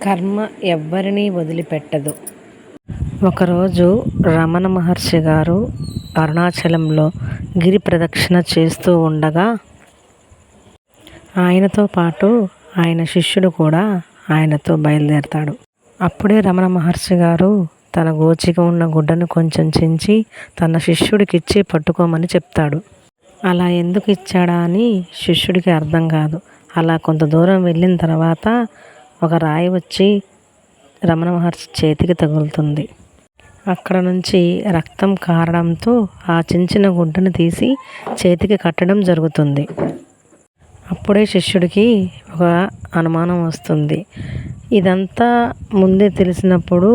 కర్మ ఎవ్వరినీ వదిలిపెట్టదు. ఒకరోజు రమణ మహర్షి గారు అరుణాచలంలో గిరి ప్రదక్షిణ చేస్తూ ఉండగా ఆయనతో పాటు ఆయన శిష్యుడు కూడా ఆయనతో బయలుదేరతాడు. అప్పుడే రమణ మహర్షి గారు తన గోచిగా ఉన్న గుడ్డను కొంచెం చించి తన శిష్యుడికి ఇచ్చి పట్టుకోమని చెప్తాడు. అలా ఎందుకు ఇచ్చాడా అని శిష్యుడికి అర్థం కాదు. అలా కొంత దూరం వెళ్ళిన తర్వాత ఒక రాయి వచ్చి రమణ మహర్షి చేతికి తగులుతుంది. అక్కడ నుంచి రక్తం కారడంతో ఆ చించిన గుడ్డను తీసి చేతికి కట్టడం జరుగుతుంది. అప్పుడే శిష్యుడికి ఒక అనుమానం వస్తుంది. ఇదంతా ముందే తెలిసినప్పుడు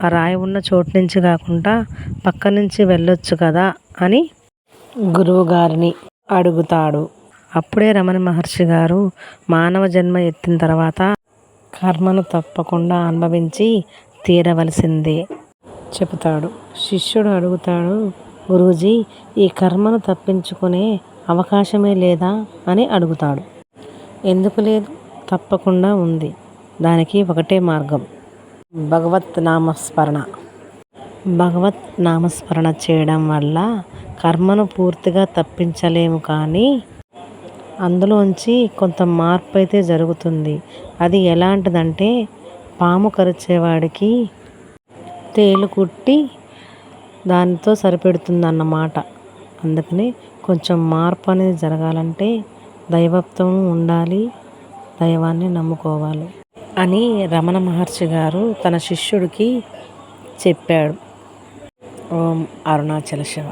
ఆ రాయి ఉన్న చోటు నుంచి కాకుండా పక్క నుంచి వెళ్ళొచ్చు కదా అని గురువు గారిని అడుగుతాడు. అప్పుడే రమణ మహర్షి గారు మానవ జన్మ ఎత్తిన తర్వాత కర్మను తప్పకుండా అనుభవించి తీరవలసిందే చెబుతాడు. శిష్యుడు అడుగుతాడు, గురూజీ, ఈ కర్మను తప్పించుకునే అవకాశమే లేదా అని అడుగుతాడు. ఎందుకు లేదు, తప్పకుండా ఉంది. దానికి ఒకటే మార్గం, భగవత్ నామస్మరణ. భగవత్ నామస్మరణ చేయడం వల్ల కర్మను పూర్తిగా తప్పించలేము, కానీ అందులోంచి కొంత మార్పు అయితే జరుగుతుంది. అది ఎలాంటిదంటే పాము కరిచేవాడికి తేలు కుట్టి దానితో సరిపెడుతుందన్నమాట. అందుకని కొంచెం మార్పు అనేది జరగాలంటే దైవత్వం ఉండాలి, దైవాన్ని నమ్ముకోవాలి అని రమణ మహర్షి గారు తన శిష్యుడికి చెప్పాడు. ఓం అరుణాచల శివ.